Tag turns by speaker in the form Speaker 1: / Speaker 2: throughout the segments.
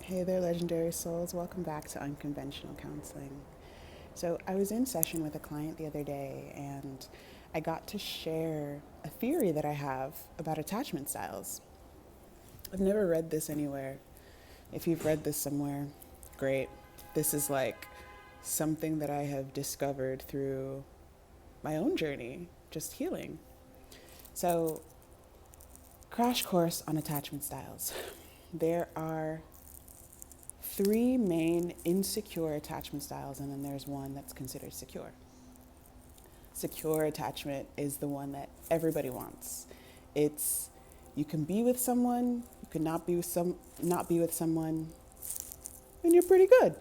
Speaker 1: Hey there, legendary souls. Welcome back to Unconventional Counseling. So, I was in session with a client the other day and I got to share a theory that I have about attachment styles. I've never read this anywhere. If you've read this somewhere, great. This is like something that I have discovered through my own journey, just healing. So, crash course on attachment styles. There are three main insecure attachment styles, and then there's one that's considered secure. Secure attachment is the one that everybody wants. It's you can be with someone, you can not be with someone, and you're pretty good.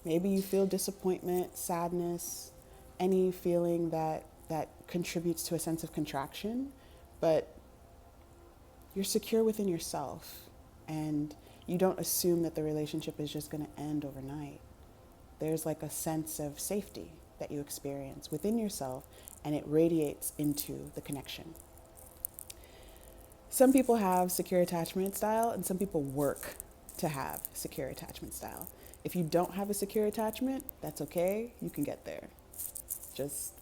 Speaker 1: Maybe you feel disappointment, sadness, any feeling that contributes to a sense of contraction, but you're secure within yourself and you don't assume that the relationship is just going to end overnight. There's like a sense of safety that you experience within yourself and it radiates into the connection. Some people have secure attachment style and some people work to have secure attachment style. If you don't have a secure attachment, that's okay. You can get there. Just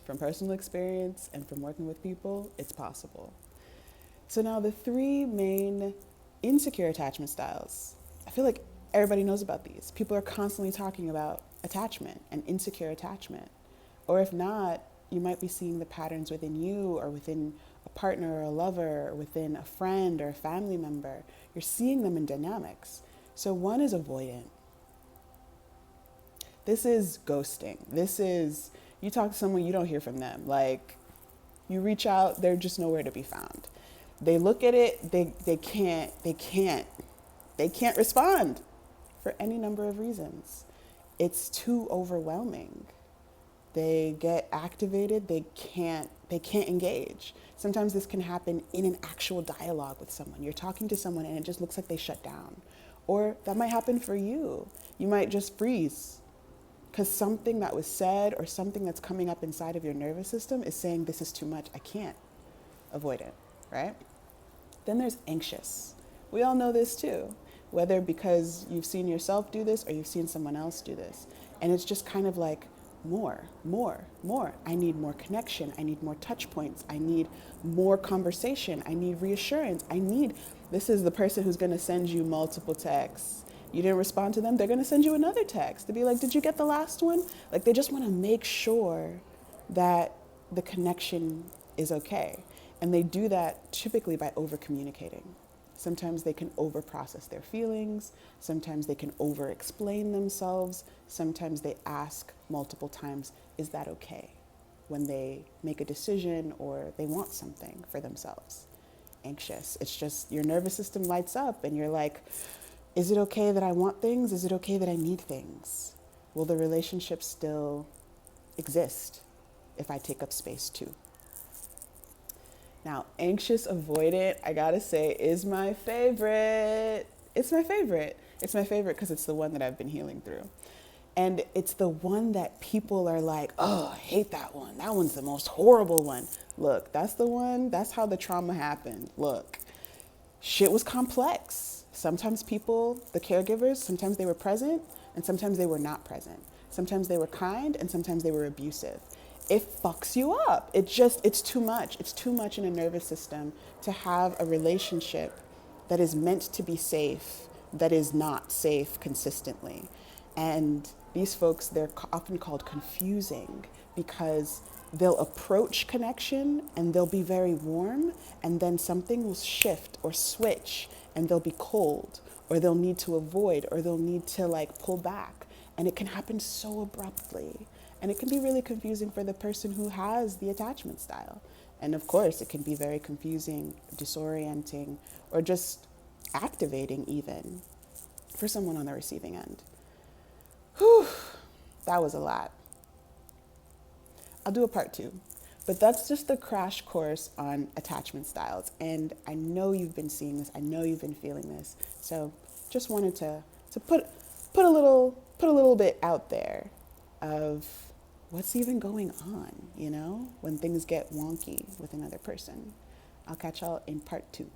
Speaker 1: from personal experience and from working with people, it's possible. So now the three main insecure attachment styles, I feel like everybody knows about these. People are constantly talking about attachment and insecure attachment. Or if not, you might be seeing the patterns within you or within a partner or a lover or within a friend or a family member. You're seeing them in dynamics. So one is avoidant. This is ghosting. This is, you talk to someone, you don't hear from them. Like, you reach out, they're just nowhere to be found. They look at it, they can't respond for any number of reasons. It's too overwhelming. They get activated, they can't engage. Sometimes this can happen in an actual dialogue with someone. You're talking to someone and it just looks like they shut down. Or that might happen for you. You might just freeze because something that was said or something that's coming up inside of your nervous system is saying, this is too much, I can't. Avoid it, right? Then there's anxious. We all know this too, whether because you've seen yourself do this or you've seen someone else do this. And it's just kind of like more. I need more connection. I need more touch points. I need more conversation. I need reassurance. This is the person who's going to send you multiple texts. You didn't respond to them, they're going to send you another text to be like, did you get the last one? Like, they just want to make sure that the connection is okay. And they do that typically by over communicating. Sometimes they can over process their feelings. Sometimes they can over explain themselves. Sometimes they ask multiple times, is that okay? When they make a decision or they want something for themselves. Anxious. It's just your nervous system lights up and you're like, is it okay that I want things? Is it okay that I need things? Will the relationship still exist if I take up space too? Now, anxious avoidant, I gotta say, is my favorite. It's my favorite. It's my favorite because it's the one that I've been healing through. And it's the one that people are like, oh, I hate that one. That one's the most horrible one. Look, that's the one, that's how the trauma happened. Look, shit was complex. Sometimes people, the caregivers, sometimes they were present and sometimes they were not present. Sometimes they were kind and sometimes they were abusive. It fucks you up. It's too much. It's too much in a nervous system to have a relationship that is meant to be safe, that is not safe consistently. And these folks, they're often called confusing because they'll approach connection and they'll be very warm and then something will shift or switch and they'll be cold or they'll need to avoid or they'll need to like pull back. And it can happen so abruptly. And it can be really confusing for the person who has the attachment style. And of course, it can be very confusing, disorienting, or just activating even for someone on the receiving end. Whew, that was a lot. I'll do a part 2. But that's just the crash course on attachment styles. And I know you've been seeing this. I know you've been feeling this. So just wanted to put a little bit out there of what's even going on, when things get wonky with another person. I'll catch y'all in part 2.